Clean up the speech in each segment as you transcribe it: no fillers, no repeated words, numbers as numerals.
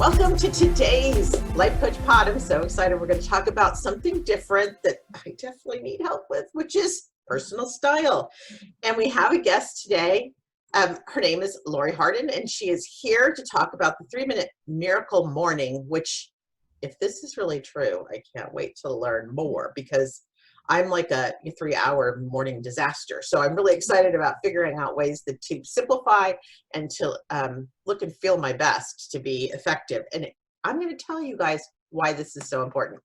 Welcome to today's Life Coach Pod. I'm so excited. We're going to talk about something different that I definitely need help with, which is personal style. And we have a guest today. Her name is Laurie Harden, and she is here to talk about the 3-minute miracle morning, which, if this is really true, I can't wait to learn more because I'm like a 3-hour morning disaster. So I'm really excited about figuring out ways to simplify and to look and feel my best to be effective. And I'm going to tell you guys why this is so important.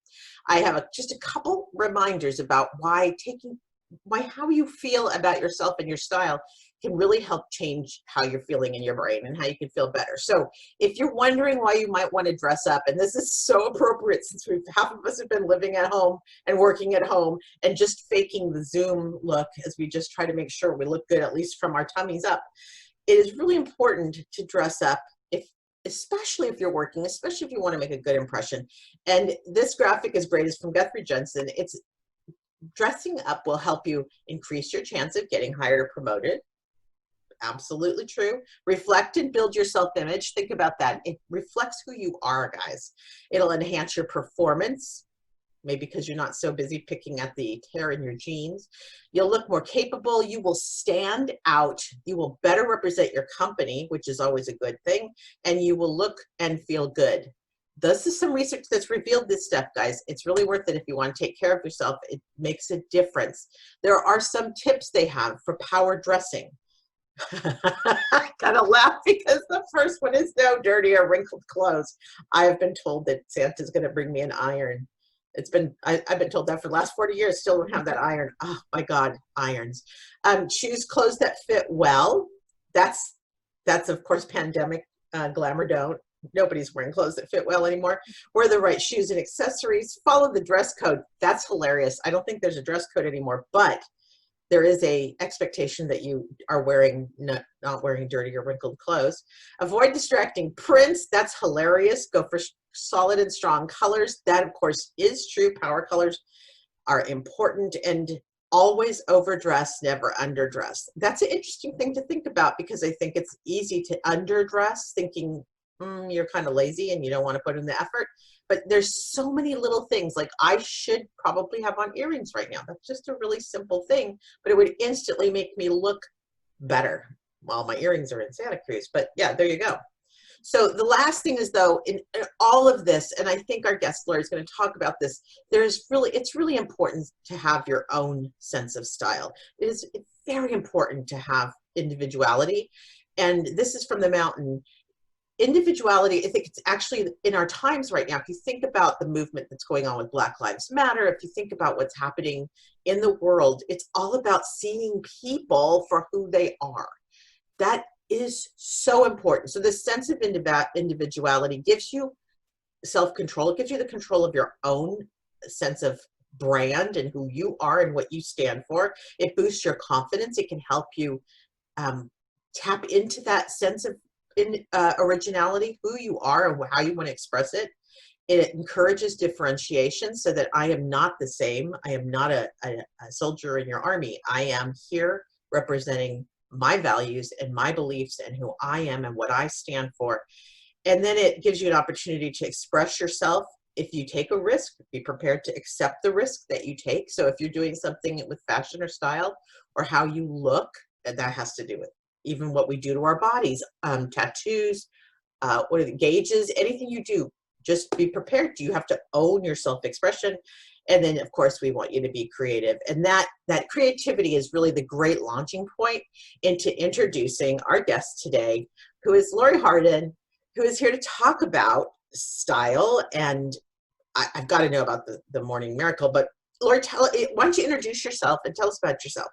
I have just a couple reminders about how you feel about yourself and your style can really help change how you're feeling in your brain and how you can feel better. So if you're wondering why you might want to dress up, and this is so appropriate since half of us have been living at home and working at home and just faking the Zoom look as we just try to make sure we look good, at least from our tummies up. It is really important to dress up, especially if you're working, especially if you want to make a good impression. And this graphic is great. It's from Guthrie Jensen. It's dressing up will help you increase your chance of getting hired or promoted. Absolutely true. Reflect and build your self-image. Think about that. It reflects who you are, guys. It'll enhance your performance, maybe because you're not so busy picking at the tear in your jeans. You'll look more capable. You will stand out. You will better represent your company, which is always a good thing. And you will look and feel good. This is some research that's revealed this stuff, guys. It's really worth it if you want to take care of yourself. It makes a difference. There are some tips they have for power dressing. I kind of laugh because the first one is no dirty or wrinkled clothes. I have been told that Santa's going to bring me an iron. I've been told that for the last 40 years, still don't have that iron. Oh my God, irons. Choose clothes that fit well. That's of course pandemic glamour don't. Nobody's wearing clothes that fit well anymore. Wear the right shoes and accessories. Follow the dress code. That's hilarious. I don't think there's a dress code anymore, but there is a expectation that you are wearing, not wearing dirty or wrinkled clothes. Avoid distracting prints. That's hilarious. Go for solid and strong colors. That, of course, is true. Power colors are important. And always overdress, never underdress. That's an interesting thing to think about because I think it's easy to underdress, thinking you're kind of lazy and you don't want to put in the effort. But there's so many little things, like I should probably have on earrings right now. That's just a really simple thing, but it would instantly make me look better. Well, my earrings are in Santa Cruz, but yeah, there you go. So the last thing is, though, in all of this, and I think our guest Laurie is going to talk about this, it's really important to have your own sense of style. It's very important to have individuality. And this is from the mountain. Individuality, I think it's actually in our times right now. If you think about the movement that's going on with Black Lives Matter, if you think about what's happening in the world, it's all about seeing people for who they are. That is so important. So this sense of individuality gives you self-control. It gives you the control of your own sense of brand and who you are and what you stand for. It boosts your confidence. It can help you tap into that sense of originality, who you are and how you want to express it. It encourages differentiation so that I am not the same. I am not a soldier in your army. I am here representing my values and my beliefs and who I am and what I stand for. And then it gives you an opportunity to express yourself. If you take a risk, be prepared to accept the risk that you take. So if you're doing something with fashion or style or how you look, and that has to do with even what we do to our bodies, tattoos, what are the gauges, anything you do, just be prepared. You have to own your self-expression. And then, of course, we want you to be creative. And that creativity is really the great launching point into introducing our guest today, who is Laurie Harden, who is here to talk about style. And I've got to know about the morning miracle. But Laurie, why don't you introduce yourself and tell us about yourself?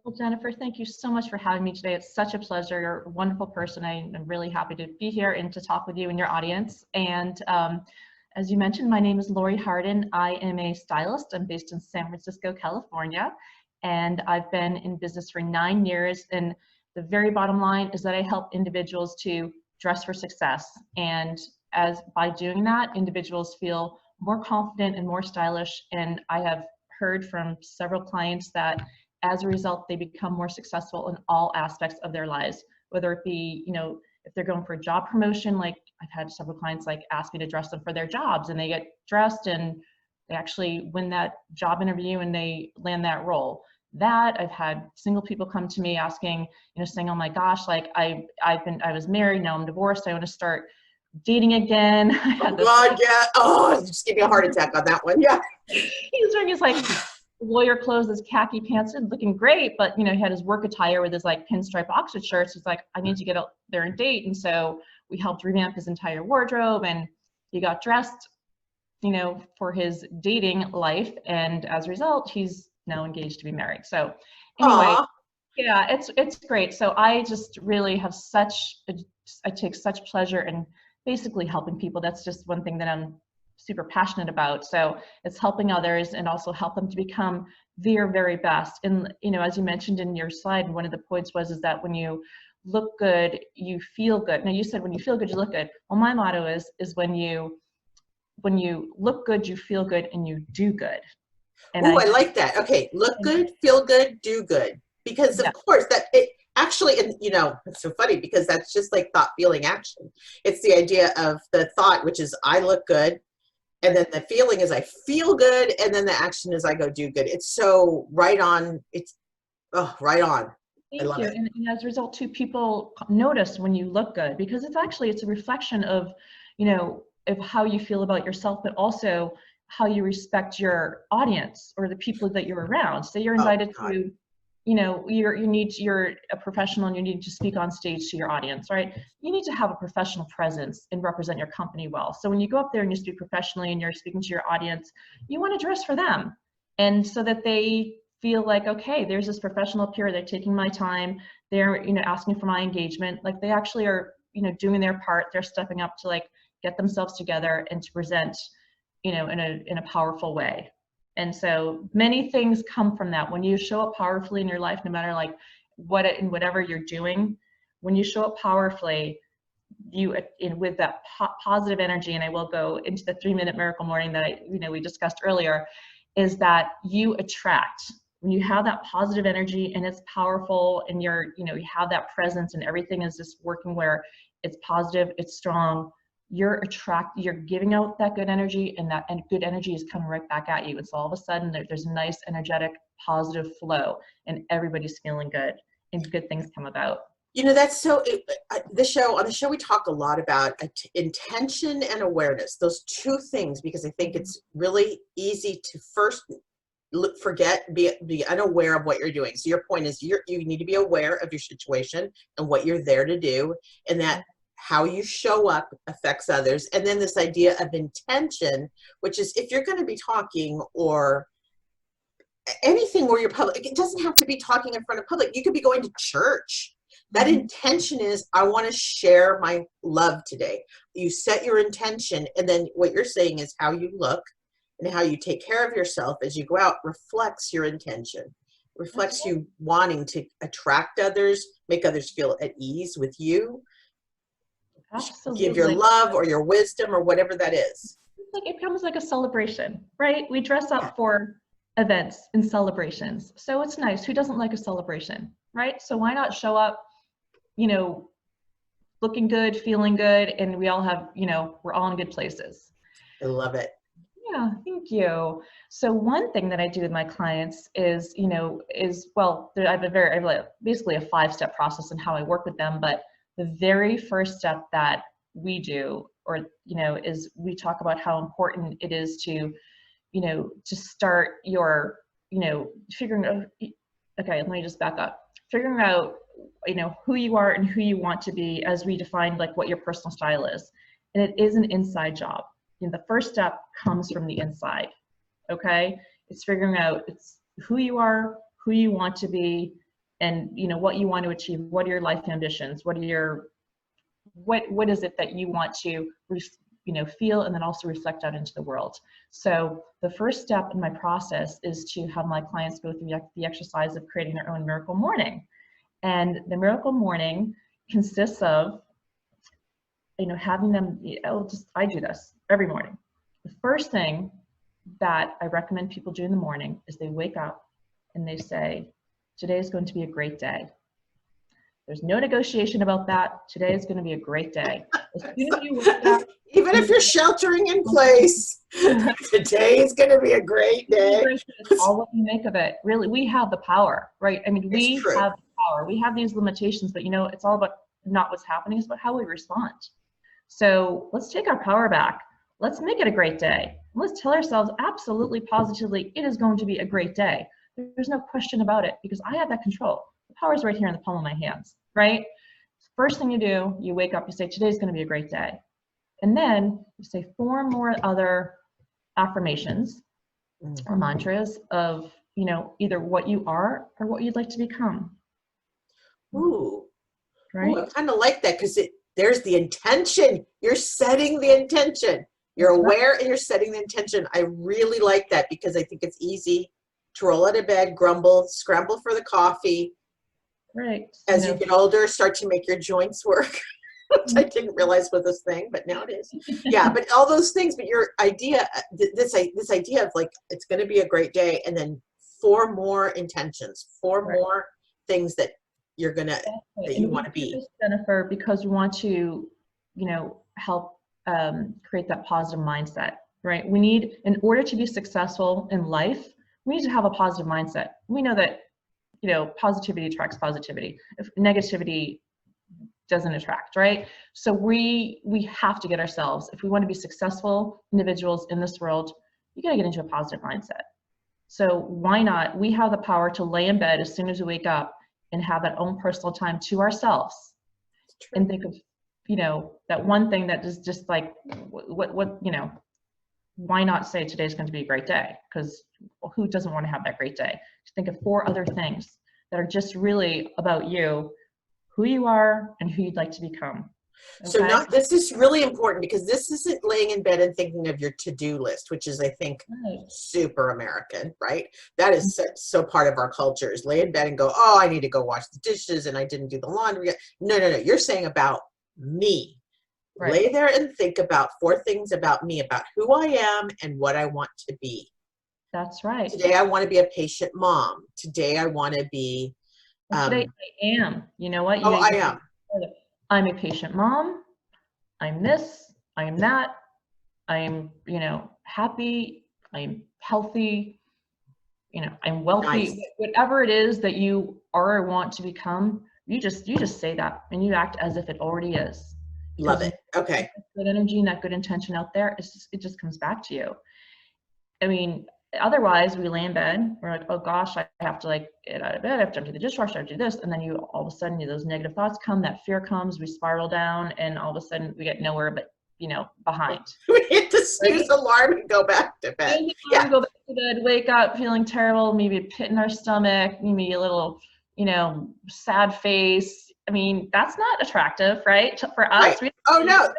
Well, Jennifer, thank you so much for having me today. It's such a pleasure. You're a wonderful person. I'm really happy to be here and to talk with you and your audience. And as you mentioned, my name is Laurie Harden. I am a stylist. I'm based in San Francisco, California, and I've been in business for 9 years. And the very bottom line is that I help individuals to dress for success. And by doing that, individuals feel more confident and more stylish. And I have heard from several clients that as a result, they become more successful in all aspects of their lives, whether it be, if they're going for a job promotion, like I've had several clients like ask me to dress them for their jobs, and they get dressed and they actually win that job interview and they land that role. That I've had single people come to me asking, saying, oh my gosh, like I was married, now I'm divorced, I want to start dating again. I had Oh this, God, yeah. Oh, you just gave me a heart attack on that one. Yeah. he was wearing his like lawyer clothes, his khaki pants, and looking great, but he had his work attire with his like pinstripe Oxford shirts. He's like, I need to get out there and date. And so we helped revamp his entire wardrobe, and he got dressed, for his dating life. And as a result, he's now engaged to be married. So anyway, Aw. yeah, it's great. So I just really have I take such pleasure in basically helping people. That's just one thing that I'm super passionate about. So it's helping others and also help them to become their very best. And, as you mentioned in your slide, one of the points is that when you look good, you feel good. Now you said when you feel good, you look good. Well, my motto is when you look good, you feel good, and you do good. And Oh, I like that. Okay. Look good, feel good, do good. Because of yeah, course that it actually, and it's so funny because that's just like thought, feeling, action. It's the idea of the thought, which is I look good. And then the feeling is I feel good. And then the action is I go do good. It's so right on. It's right on. I thank love you. it. And as a result, too, people notice when you look good, because it's a reflection of, of how you feel about yourself, but also how you respect your audience or the people that you're around. So you're Oh invited God. to, you're a professional and you need to speak on stage to your audience, right? You need to have a professional presence and represent your company well. So when you go up there and you speak professionally and you're speaking to your audience, you want to dress for them. And so that they feel like, okay, there's this professional up here, they're taking my time, they're, asking for my engagement. Like they actually are, doing their part, they're stepping up to like get themselves together and to present, in a powerful way. And so many things come from that. When you show up powerfully in your life, no matter like whatever you're doing, when you show up powerfully, with that positive energy, and I will go into the 3-minute miracle morning that we discussed earlier, is that you attract. When you have that positive energy and it's powerful, and you have that presence, and everything is just working where it's positive, it's strong, you're giving out that good energy, and good energy is coming right back at you. And so all of a sudden there's a nice, energetic, positive flow, and everybody's feeling good, and good things come about. That's so, on the show, we talk a lot about intention and awareness, those two things, because I think it's really easy to first be unaware of what you're doing. So your point is you need to be aware of your situation and what you're there to do, and that how you show up affects others. And then this idea of intention, which is if you're going to be talking or anything where you're public, it doesn't have to be talking in front of public. You could be going to church. That intention is, I want to share my love today. You set your intention, and then what you're saying is how you look and how you take care of yourself as you go out reflects your intention, reflects you wanting to attract others, make others feel at ease with you, Absolutely. give your love or your wisdom or whatever that is. It becomes like a celebration, right? We dress up Yeah. for events and celebrations. So it's nice. Who doesn't like a celebration, right? So why not show up, looking good, feeling good, and we all have, we're all in good places. I love it. Yeah, thank you. So one thing that I do with my clients is, I have basically a 5-step process in how I work with them. But the very first step that we do, is we talk about how important it is to, to start your, figuring out, okay, let me just back up. Figuring out, who you are and who you want to be, as we define like what your personal style is. And it is an inside job. The first step comes from the inside, okay? It's figuring out it's who you are, who you want to be, and what you want to achieve. What are your life ambitions? What is it that you want to feel, and then also reflect out into the world. So the first step in my process is to have my clients go through the exercise of creating their own miracle morning. And the miracle morning consists of having them, I do this every morning. The first thing that I recommend people do in the morning is they wake up and they say, today is going to be a great day. There's no negotiation about that. Today is going to be a great day. As soon as you wake up, Even if you're sheltering in place, today is going to be a great day. it's all what you make of it. Really, we have the power, right? I mean, we It's true. have the power. We have these limitations, but it's all about not what's happening, it's about how we respond. So let's take our power back. Let's make it a great day. Let's tell ourselves absolutely, positively, it is going to be a great day. There's no question about it because I have that control. The power is right here in the palm of my hands, right? First thing you do, you wake up, you say, today's going to be a great day. And then you say 4 more other affirmations or mantras of, either what you are or what you'd like to become. Ooh. Right? Ooh, I kind of like that because there's the intention. You're setting the intention. You're aware and you're setting the intention. I really like that because I think it's easy to roll out of bed, grumble, scramble for the coffee. Right. As you get older, start to make your joints work, which I didn't realize was this thing, but now it is. Yeah, but all those things, but your idea, this idea of like, it's going to be a great day, and then 4 more intentions, 4 more things that you're going to, that you want to be. Jennifer, because we want to, help create that positive mindset, right? We need, in order to be successful in life, we need to have a positive mindset. We know that, positivity attracts positivity. If negativity doesn't attract, right? So we have to get ourselves, if we want to be successful individuals in this world, you got to get into a positive mindset. So why not? We have the power to lay in bed as soon as we wake up and have that own personal time to ourselves and think of, that one thing that is just like, why not say today's going to be a great day? Because who doesn't want to have that great day? Think of 4 other things that are just really about you, who you are, and who you'd like to become. Okay? So this is really important because this isn't laying in bed and thinking of your to-do list, which is, I think, super American, right? That is so part of our culture is lay in bed and go, oh, I need to go wash the dishes and I didn't do the laundry. No. You're saying about me. Right. Lay there and think about 4 things about me, about who I am and what I want to be. That's right. Today I want to be a patient mom. Today I want to be. Today I am. You know what? I am. I'm a patient mom. I'm this. I am that. I'm, happy. I'm healthy. I'm wealthy. Nice. Whatever it is that you are or want to become, you just say that and you act as if it already is. Love it. Okay. Good energy and that good intention out there, it just comes back to you. I mean, otherwise we lay in bed, we're like, oh gosh, I have to get out of bed, I have to empty the dishwasher, I have to do this. And then all of a sudden those negative thoughts come, that fear comes, we spiral down, and all of a sudden we get nowhere but, behind. We hit the snooze alarm and go back to bed. Yeah. Go back to bed, wake up feeling terrible, maybe a pit in our stomach, maybe a little, sad face. I mean, that's not attractive, right? For us. Right. Oh no.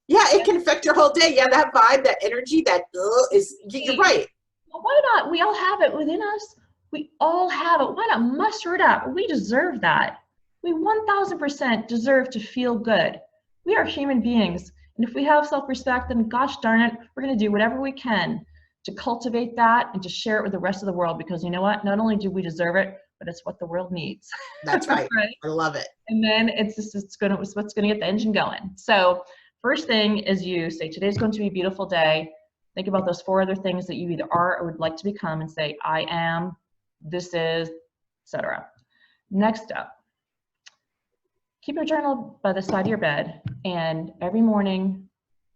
Yeah, it can affect your whole day. Yeah, that vibe, that energy, that you're right. Well, why not? We all have it within us. We all have it. Why not muster it up? We deserve that. We 1000% deserve to feel good. We are human beings. And if we have self-respect, then gosh darn it, we're going to do whatever we can to cultivate that and to share it with the rest of the world, because you know what? Not only do we deserve it, but it's what the world needs. That's right. Right? I love it. And then it's what's going to get the engine going. So first thing is you say, today's going to be a beautiful day. Think about those 4 other things that you either are or would like to become and say, I am, this is, etc. Next up, keep your journal by the side of your bed, and every morning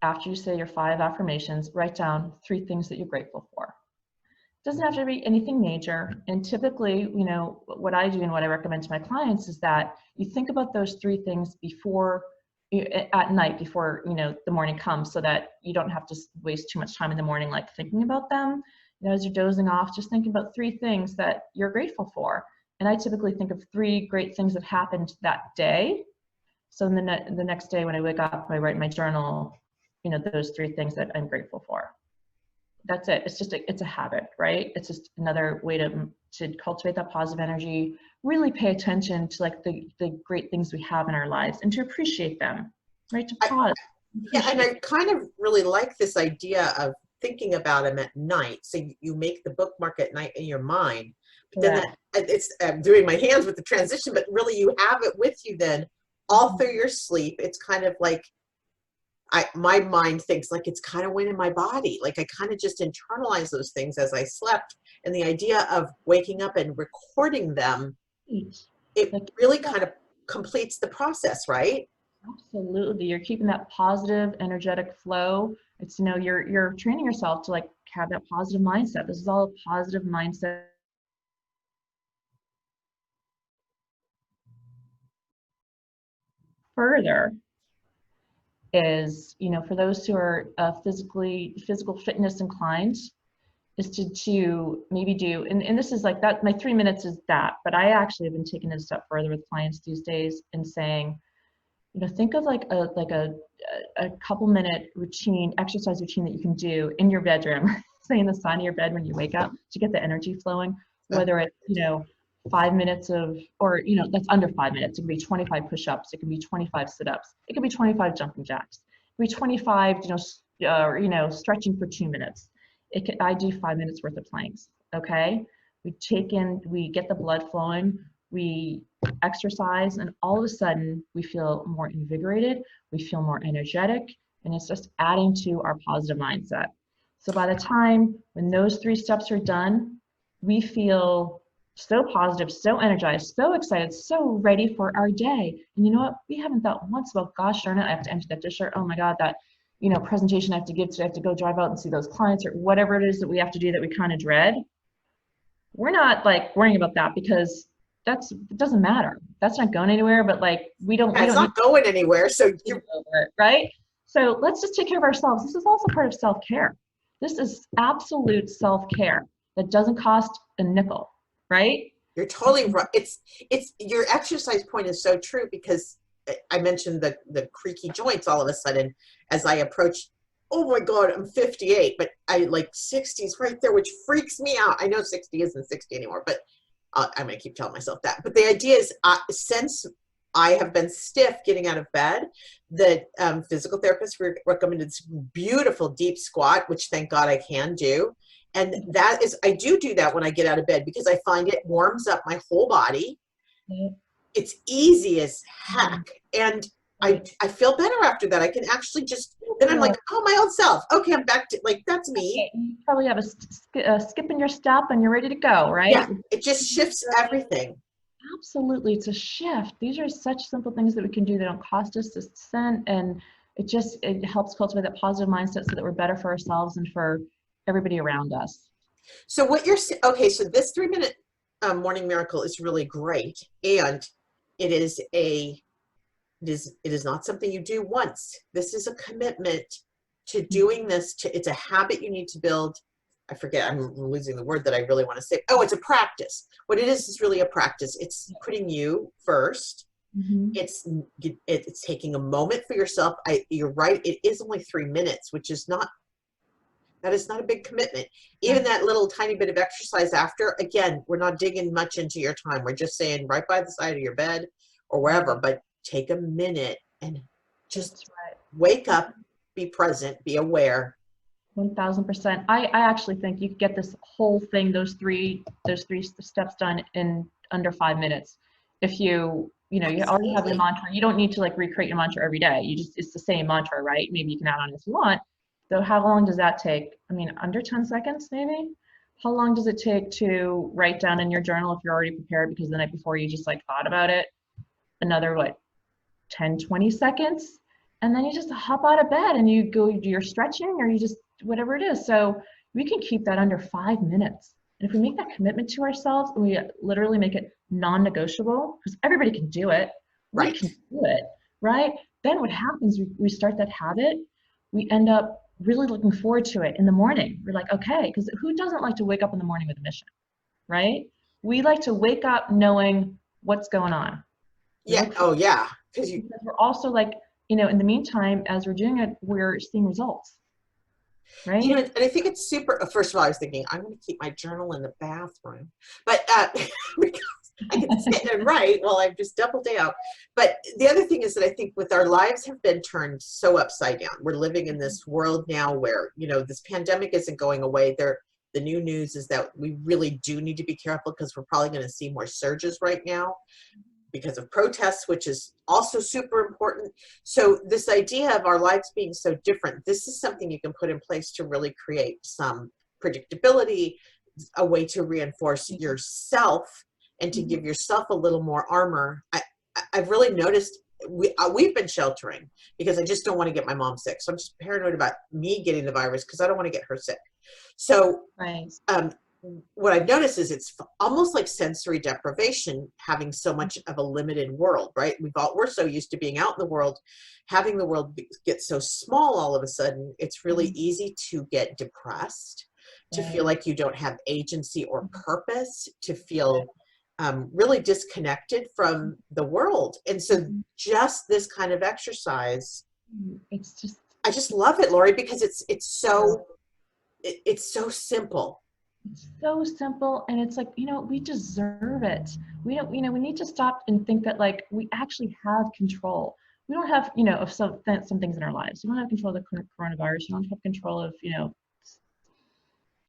after you say your 5 affirmations, write down 3 things that you're grateful for. It doesn't have to be anything major. And typically, what I do and what I recommend to my clients is that you think about those 3 things at night before the morning comes, so that you don't have to waste too much time in the morning thinking about them. As you're dozing off, just thinking about 3 things that you're grateful for. And I typically think of 3 great things that happened that day. So the next day when I wake up, I write in my journal, those 3 things that I'm grateful for. That's it. It's just it's a habit, right? It's just another way to cultivate that positive energy, really pay attention to the great things we have in our lives and to appreciate them, right? To pause. Yeah, and I kind of really like this idea of thinking about them at night. So you make the bookmark at night in your mind, then Correct. it's doing my hands with the transition, but really you have it with you then all through your sleep. It's kind of like my mind thinks like it's kind of went in my body. Like I kind of just internalize those things as I slept. And the idea of waking up and recording them, it Like, really kind of completes the process, right? absolutely. You're keeping that positive, energetic flow. It's, you're training yourself to like have that positive mindset. This is all a positive mindset. Further is, for those who are physical fitness inclined, is to maybe do, and this is like that, my 3 minutes is that, but I actually have been taking it a step further with clients these days and saying, think of like a couple minute routine, exercise routine that you can do in your bedroom, say in the side of your bed when you wake up to get the energy flowing, whether it's, 5 minutes of, or, that's under 5 minutes. It can be 25 push-ups. It can be 25 sit-ups. It can be 25 jumping jacks. It can be 25, stretching for 2 minutes. I do 5 minutes worth of planks. Okay. We get the blood flowing, we exercise, and all of a sudden we feel more invigorated, we feel more energetic, and it's just adding to our positive mindset. So by the time when those 3 steps are done, we feel so positive, so energized, so excited, so ready for our day. And you know what? We haven't thought once about, gosh darn it, I have to empty that dish, or oh my God, that presentation I have to give today, I have to go drive out and see those clients, or whatever it is that we have to do that we kind of dread. We're not like worrying about that because it doesn't matter. That's not going anywhere, but like we don't It's need not going anywhere. So to over it, right? So let's just take care of ourselves. This is also part of self-care. This is absolute self-care that doesn't cost a nickel, right? you're totally right. It's your exercise point is so true, because I mentioned the creaky joints all of a sudden as I approach. Oh my God, I'm 58, but I like 60 is right there, which freaks me out. I know 60 isn't 60 anymore, but I'm gonna keep telling myself that. But the idea is, since I have been stiff getting out of bed, the physical therapist recommended this beautiful deep squat, which thank God I can do. And that is, I do that when I get out of bed, because I find it warms up my whole body. It's easy as heck. And I feel better after that. I can actually just, then I'm like, oh, my old self. Okay, I'm back to, like, that's me. You probably have a skip in your step and you're ready to go, right? Yeah, it just shifts everything. Absolutely, it's a shift. These are such simple things that we can do that don't cost us a cent, and it helps cultivate that positive mindset so that we're better for ourselves and for everybody around us. So what you're okay, so this 3-minute morning miracle is really great, and it is not something you do once. This is a commitment to doing this. It's a habit you need to build. I forget, I'm losing the word that I really want to say. Oh, it's a practice. What it is really a practice. It's putting you first. It's taking a moment for yourself. You're right. It is only 3 minutes, which is not, that is not a big commitment. Even that little tiny bit of exercise after, again, we're not digging much into your time. We're just saying right by the side of your bed or wherever, but take a minute and just wake up, be present, be aware. 1000%. I actually think you could get this whole thing, those three steps done in under 5 minutes. If you already have your mantra, you don't need to like recreate your mantra every day. It's the same mantra, right? Maybe you can add on if you want. So how long does that take? I mean, under 10 seconds, maybe? How long does it take to write down in your journal if you're already prepared because the night before you just like thought about it? Another, 10, 20 seconds? And then you just hop out of bed and you go do your stretching, or you just, whatever it is. So we can keep that under 5 minutes. And if we make that commitment to ourselves and we literally make it non-negotiable, because everybody can do it, we can do it, right? Then what happens, we start that habit, we end up really looking forward to it in the morning. We're like, okay, because who doesn't like to wake up in the morning with a mission, right? We like to wake up knowing what's going on. Yeah. Oh, yeah. Because we're also like, in the meantime, as we're doing it, we're seeing results, right? And I think it's super. First of all, I was thinking I'm going to keep my journal in the bathroom, but because I can sit and write while I'm just double down. But the other thing is that I think with our lives have been turned so upside down. We're living in this world now where this pandemic isn't going away. the new news is that we really do need to be careful because we're probably going to see more surges right now because of protests, which is also super important. So this idea of our lives being so different, this is something you can put in place to really create some predictability, a way to reinforce yourself and to give yourself a little more armor. I've really noticed we've been sheltering because I just don't want to get my mom sick. So I'm just paranoid about me getting the virus because I don't want to get her sick. So Right. what I've noticed is it's almost like sensory deprivation, having so much of a limited world, right? We're so used to being out in the world, having the world get so small all of a sudden, it's really easy to get depressed, to feel like you don't have agency or purpose, to feel really disconnected from the world. And so just this kind of exercise, It's just, I just love it, Laurie, because it's so simple. it's so simple, and it's like, we deserve it. We don't, we need to stop and think that like we actually have control. We don't have, of some things in our lives. We don't have control of the coronavirus. We don't have control of,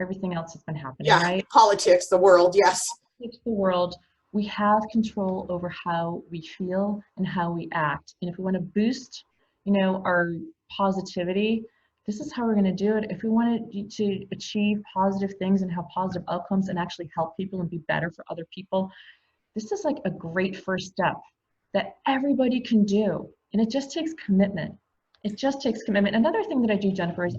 everything else that's been happening, Yeah, right? politics, the world, yes. The world, we have control over how we feel and how we act. And if we want to boost, our positivity, this is how we're going to do it. If we want to achieve positive things and have positive outcomes and actually help people and be better for other people, this is like a great first step that everybody can do. And it just takes commitment. It just takes commitment. Another thing that I do, Jennifer, is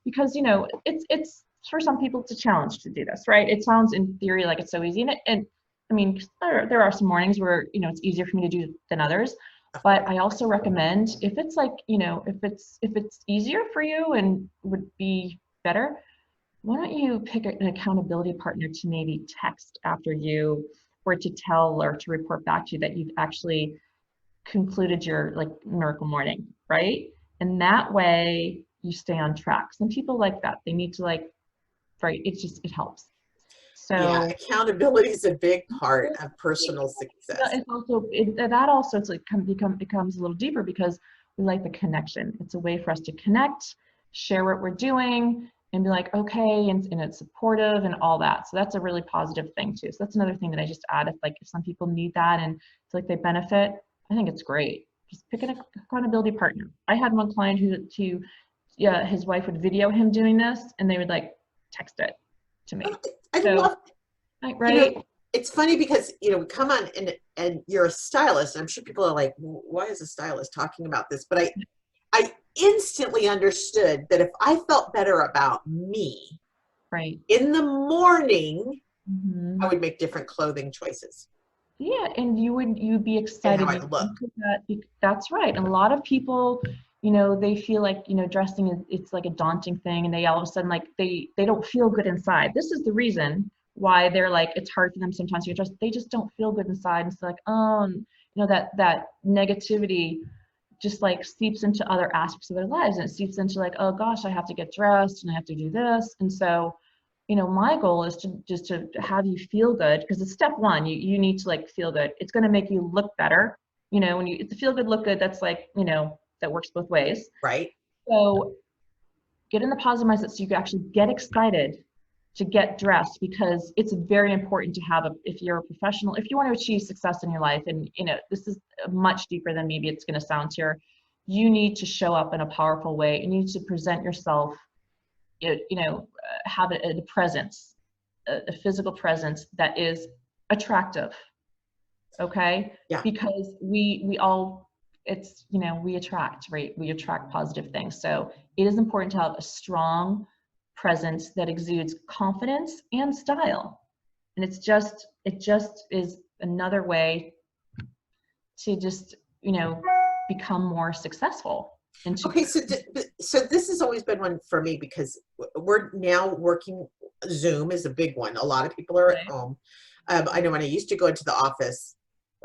because it's for some people it's a challenge to do this, right? It sounds in theory like it's so easy, and I mean there are some mornings where it's easier for me to do than others. But I also recommend, if it's like, if it's easier for you and would be better, why don't you pick an accountability partner to maybe text after you, or to tell or to report back to you that you've actually concluded your like miracle morning, right? And that way you stay on track. Some people like that. They need to like, right? It helps. Yeah, So accountability is a big part of personal success. it's also that also it's like becomes a little deeper because we like the connection. It's a way for us to connect, share what we're doing, and be like, okay, and it's supportive and all that. So that's a really positive thing too. So that's another thing that I just add. If some people need that and feel like they benefit, I think it's great. Just pick an accountability partner. I had one client who yeah, his wife would video him doing this, and they would like text it to me. I So, love, right? it's funny because, we come on and you're a stylist. I'm sure people are like, why is a stylist talking about this? But I instantly understood that if I felt better about me Right. in the morning, Mm-hmm. I would make different clothing choices. Yeah, and you'd be And how excited. I You look. think that that's right. And a lot of people, they feel like, dressing is it's like a daunting thing, and they all of a sudden like they don't feel good inside. This is the reason why they're like it's hard for them sometimes to get dressed. They just don't feel good inside, and it's like, that negativity just like seeps into other aspects of their lives, and it seeps into like, oh gosh, I have to get dressed and I have to do this. And so my goal is to just to have you feel good, because it's step one. You need to like feel good. It's going to make you look better. When it's a feel good, look good, that's like, that works both ways. Right. So get in the positive mindset so you can actually get excited to get dressed, because it's very important to have if you're a professional, if you want to achieve success in your life, and this is much deeper than maybe it's going to sound here, you need to show up in a powerful way, and you need to present yourself, have a presence, a physical presence that is attractive. Okay. Yeah. Because we all, it's, we attract, right? We attract positive things. So it is important to have a strong presence that exudes confidence and style. And it just is another way to just, become more successful. Okay, so this has always been one for me because we're now working. Zoom is a big one. A lot of people are at home. I know when I used to go into the office,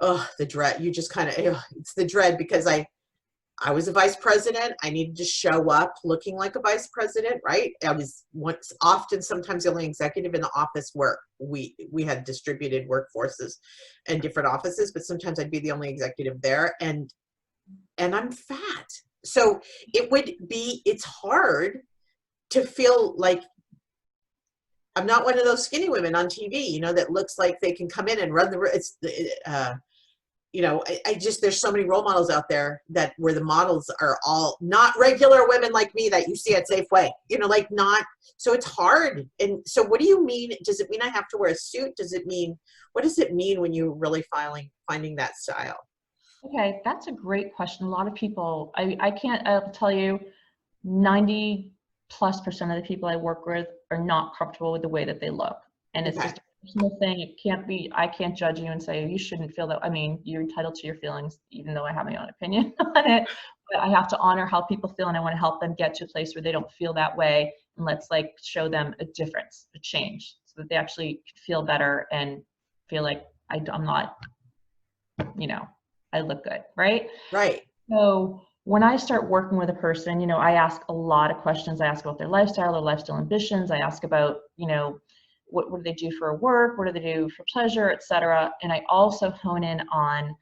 the dread. You just kind of, it's the dread because I was a vice president. I needed to show up looking like a vice president, right? I was sometimes the only executive in the office where we had distributed workforces and different offices, but sometimes I'd be the only executive there, and I'm fat. So it's hard to feel like I'm not one of those skinny women on TV, you know, that looks like they can come in and run the, you know, I just, there's so many role models out there that where the models are all not regular women like me that you see at Safeway, you know, like not, so it's hard. And so what do you mean? Does it mean I have to wear a suit? Does it mean, what does it mean when you're really finding that style? Okay, that's a great question. A lot of people, I'll tell you, 90+% of the people I work with are not comfortable with the way that they look. And it's Okay. just a personal thing. It can't be, I can't judge you and say, you shouldn't feel that. I mean, you're entitled to your feelings, even though I have my own opinion on it. But I have to honor how people feel, and I want to help them get to a place where they don't feel that way. And let's like show them a difference, a change, so that they actually feel better and feel like I'm not, you know, I look good, right? Right. So when I start working with a person, you know, I ask a lot of questions. I ask about their lifestyle ambitions. I ask about, you know, what do they do for work? What do they do for pleasure, etc. And I also hone in on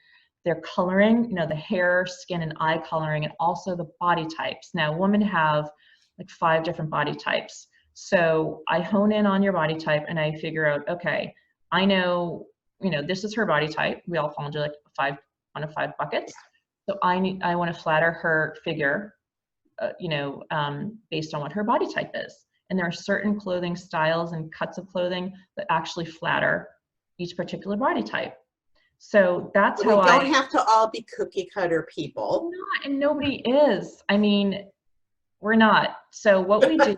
their coloring, you know, the hair, skin, and eye coloring, and also the body types. Now, women have like 5 different body types. So I hone in on your body type and I figure out, okay, I know, you know, this is her body type. We all fall into like 1 of 5 buckets. So I want to flatter her figure, you know, based on what her body type is. And there are certain clothing styles and cuts of clothing that actually flatter each particular body type. So that's how We don't have to all be cookie cutter people. Not, and nobody is. I mean, we're not. So what we do,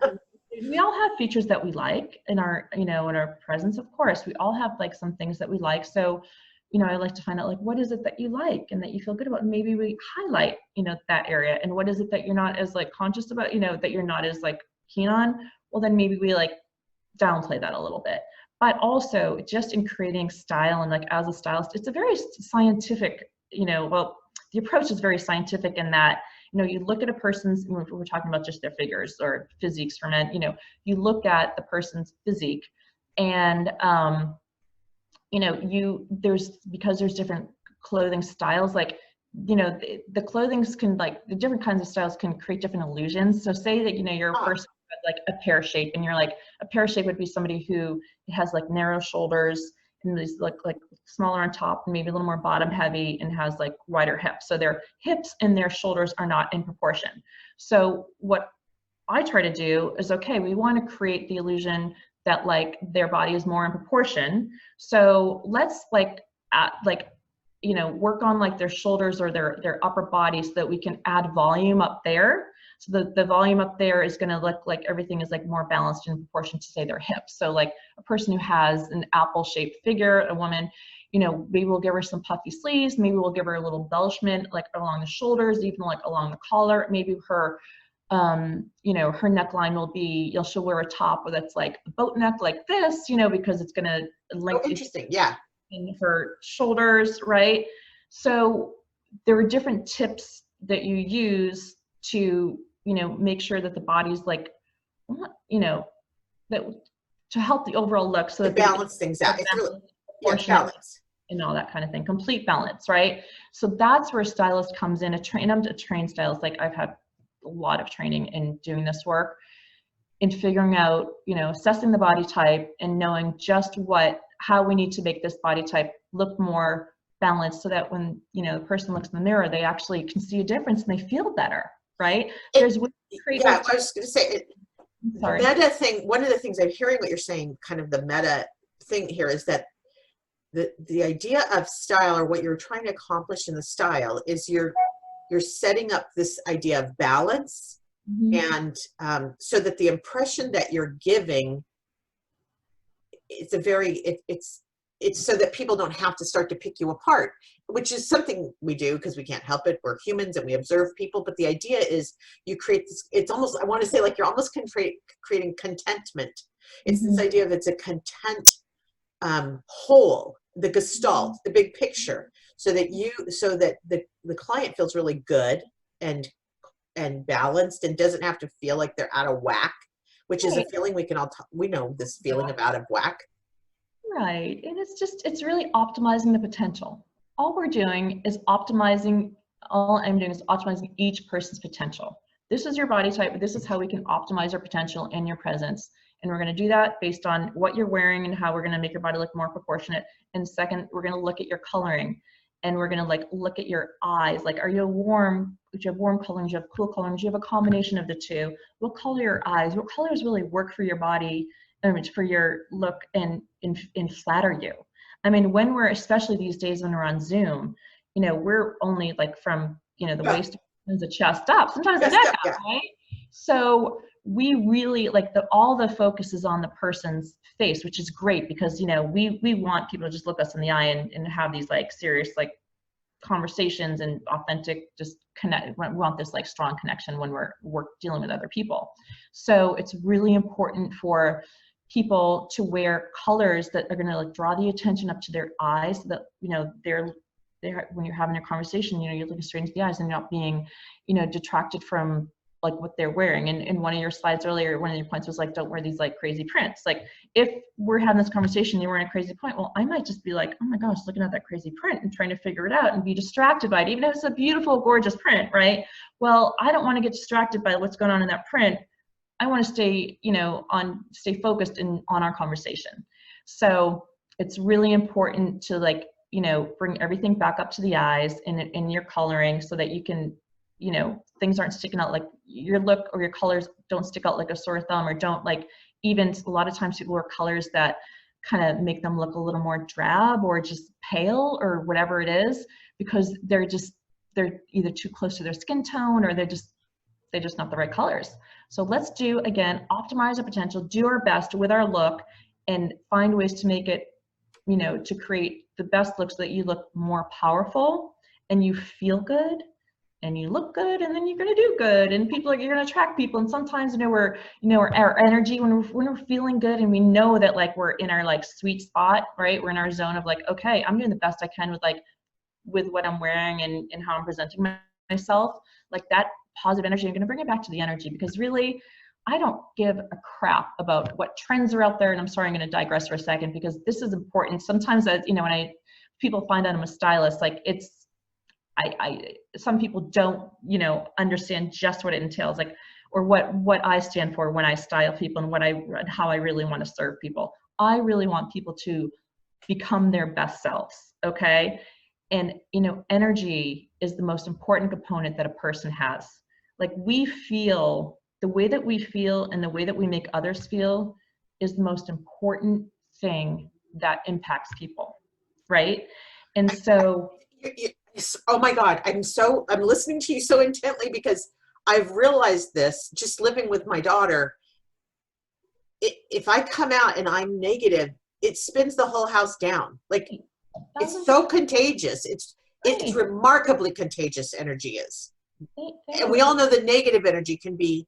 we all have features that we like in our, you know, in our presence, of course. We all have like some things that we like. So, you know, I like to find out like, what is it that you like and that you feel good about? And maybe we highlight, you know, that area. And what is it that you're not as like conscious about, you know, that you're not as like keen on? Well, then maybe we like downplay that a little bit. But also just in creating style and like as a stylist, it's a very scientific, you know, well, the approach is very scientific in that, you know, you look at a person's, we're talking about just their figures or physiques for men, you know, you look at the person's physique and, you know, because there's different clothing styles, like, you know, the clothings can like, the different kinds of styles can create different illusions. So say that, you know, you're a person with like a pear shape and you're like, a pear shape would be somebody who has like narrow shoulders and these look like smaller on top and maybe a little more bottom heavy and has like wider hips. So their hips and their shoulders are not in proportion. So what I try to do is, okay, we want to create the illusion that like their body is more in proportion. So let's like, you know, work on like their shoulders or their upper body so that we can add volume up there. So the volume up there is going to look like everything is like more balanced in proportion to say their hips. So like a person who has an apple shaped figure, a woman, you know, maybe we'll give her some puffy sleeves. Maybe we'll give her a little embellishment like along the shoulders, even like along the collar. Maybe her, you know, her neckline will be, she'll wear a top that's like a boat neck like this, you know, because it's going to lengthen. Oh, interesting. Yeah. In her shoulders, right? So there are different tips that you use to, you know, make sure that the body's like, you know, that to help the overall look, so that balance things out. It's really, yeah, balance and all that kind of thing, complete balance, right? So that's where a stylist comes in. I'm a trained stylist. Like I've had a lot of training in doing this work, in figuring out, you know, assessing the body type and knowing just how we need to make this body type look more balanced so that when, you know, the person looks in the mirror, they actually can see a difference and they feel better, right? Yeah, I was going to say, sorry. The meta thing, one of the things I'm hearing what you're saying, kind of the meta thing here is that the idea of style, or what you're trying to accomplish in the style, is you're setting up this idea of balance. Mm-hmm. And so that the impression that you're giving, it's so that people don't have to start to pick you apart, which is something we do because we can't help it. We're humans and we observe people. But the idea is you create this, it's almost, I want to say like you're almost creating contentment. It's mm-hmm. this idea of it's a content whole, the gestalt, the big picture, so that the client feels really good and balanced and doesn't have to feel like they're out of whack, which is a feeling we can all we know this feeling of out of whack. Right. And it's really optimizing the potential. All I'm doing is optimizing each person's potential. This is your body type, but this is how we can optimize your potential and your presence And we're going to do that based on what you're wearing and how we're going to make your body look more proportionate. And second, we're going to look at your coloring, and we're going to like look at your eyes. Like, are you warm? Do you have warm coloring? Do you have cool coloring? Do you have a combination of the two? What color are your eyes? What colors really work for your body, for your look, and flatter you? I mean, when we're, especially these days when we're on Zoom, you know, we're only like from, you know, the waist to the chest up, sometimes the neck up, right? So we really like all the focus is on the person's face, which is great because, you know, we want people to just look us in the eye and have these like serious like conversations and authentic, just connect. We want this like strong connection when we're dealing with other people. So it's really important for people to wear colors that are going to like draw the attention up to their eyes, so that, you know, they're when you're having a conversation, you know, you're looking straight into the eyes and not being, you know, detracted from like what they're wearing. And in one of your slides earlier, one of your points was like, don't wear these like crazy prints. Like if we're having this conversation, you're wearing a crazy print, well, I might just be like, oh my gosh, looking at that crazy print and trying to figure it out and be distracted by it, even if it's a beautiful, gorgeous print, right? Well, I don't want to get distracted by what's going on in that print. I want to stay, you know, stay focused on our conversation. So it's really important to like, you know, bring everything back up to the eyes in your coloring, so that you can, you know, things aren't sticking out, like your look or your colors don't stick out like a sore thumb, or don't like, even a lot of times people wear colors that kind of make them look a little more drab or just pale or whatever it is, because they're either too close to their skin tone, or they're just not the right colors. So let's do, again, optimize our potential, do our best with our look, and find ways to make it, you know, to create the best look so that you look more powerful and you feel good and you look good, and then you're going to do good, and you're going to attract people. And sometimes, you know, our energy, when we're feeling good and we know that like we're in our like sweet spot, right? We're in our zone of like, okay, I'm doing the best I can with what I'm wearing and how I'm presenting myself, like that positive energy, I'm going to bring it back to the energy, because really, I don't give a crap about what trends are out there. And I'm sorry, I'm going to digress for a second, because this is important. Sometimes, as you know, when people find out I'm a stylist, like some people don't, you know, understand just what it entails, like, or what I stand for when I style people, and how I really want to serve people. I really want people to become their best selves. Okay. And, you know, energy is the most important component that a person has. Like, the way that we feel and the way that we make others feel is the most important thing that impacts people, right? And so, oh my God, I'm listening to you so intently, because I've realized this just living with my daughter. If I come out and I'm negative, it spins the whole house down. Like, it's so contagious. It's remarkably contagious, energy is. And we all know the negative energy can be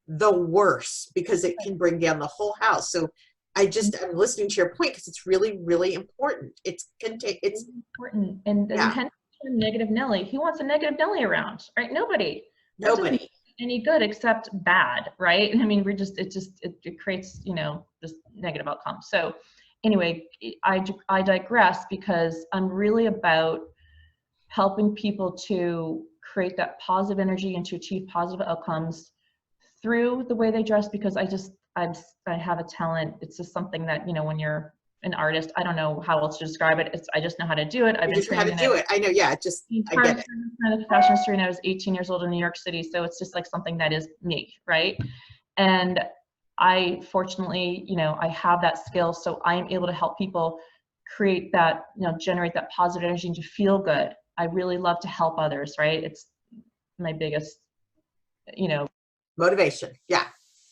the worst, because it can bring down the whole house. So I'm listening to your point, because it's really, really important. It's important. And then negative Nelly, who wants a negative Nelly around, right? Nobody. Any good except bad, right? I mean, it creates, you know, this negative outcome. So anyway, I digress, because I'm really about helping people to create that positive energy and to achieve positive outcomes through the way they dress, because I have a talent. It's just something that, you know, when you're an artist, I don't know how else to describe it. I just know how to do it. I've been trained in it. I know. Yeah. I get it. In the fashion industry, and I was 18 years old in New York City. So it's just like something that is me. Right. And I, fortunately, you know, I have that skill. So I am able to help people create that, you know, generate that positive energy and to feel good. I really love to help others. Right. It's my biggest, you know, motivation. Yeah.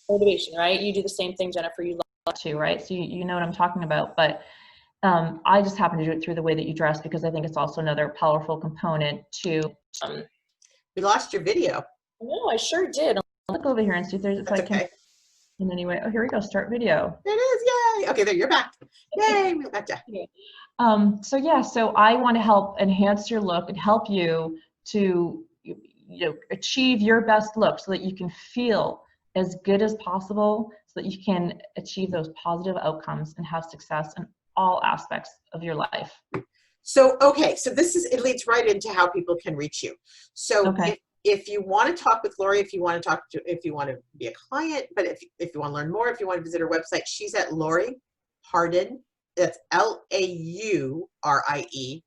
Motivation, right? You do the same thing, Jennifer. You love to, right? So you know what I'm talking about. But I just happen to do it through the way that you dress, because I think it's also another powerful component to. We lost your video. No, I sure did. I'll look over here and see if I can. In any way. Oh, here we go. Start video. There it is. Yay. Okay, there, you're back. Yay, we got you. So I want to help enhance your look and help you to, you know, achieve your best look, so that you can feel as good as possible, so that you can achieve those positive outcomes and have success in all aspects of your life. So, okay, so it leads right into how people can reach you. So if you want to talk with Laurie, if you want to be a client, but if you want to learn more, if you want to visit her website, she's at Laurie Harden. That's Laurie,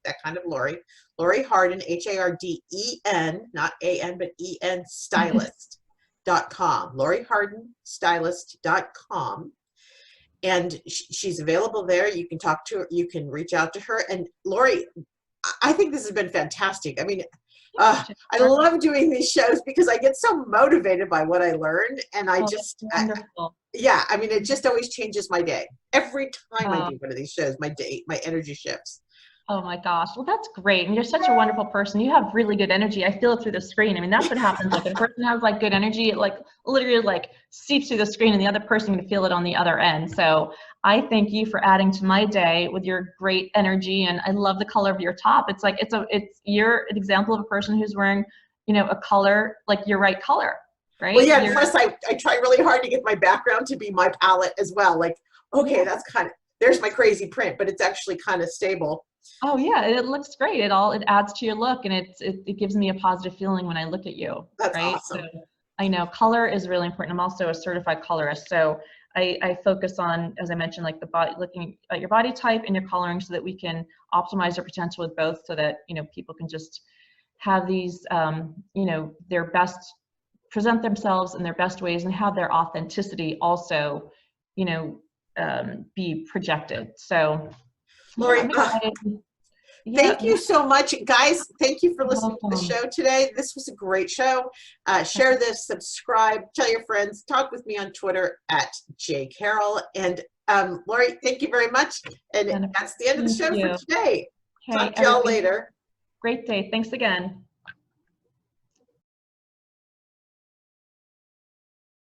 that kind of Laurie. Laurie Harden, Harden, not AN, but EN, stylist.com. Laurie Harden, stylist.com. And she's available there. You can talk to her, you can reach out to her. And Laurie, I think this has been fantastic. I mean, I love doing these shows because I get so motivated by what I learn, and I just, wonderful. yeah, I mean, it just always changes my day. Every time I do one of these shows, my energy shifts. Oh my gosh. Well, that's great. And you're such a wonderful person. You have really good energy. I feel it through the screen. I mean, that's what happens. Like when a person has like good energy, it like literally like seeps through the screen and the other person can feel it on the other end. So I thank you for adding to my day with your great energy. And I love the color of your top. It's like, you're an example of a person who's wearing, you know, a color, like your right color, right? Well, yeah, plus I try really hard to get my background to be my palette as well. Like, okay, that's kind of, there's my crazy print, but it's actually kind of stable. Oh yeah, it looks great. It adds to your look, and it gives me a positive feeling when I look at you. That's right? awesome. So I know color is really important. I'm also a certified colorist, so I focus on, as I mentioned, like the body, looking at your body type and your coloring, so that we can optimize your potential with both, so that people can just have these their best, present themselves in their best ways, and have their authenticity also be projected. So Laurie, thank you so much, guys. Thank you for listening to the show today. This was a great show. Share this, subscribe, tell your friends, talk with me on Twitter at jcarole. And Laurie, thank you very much. And that's the end of the show for today. Talk to y'all later. Great day. Thanks again.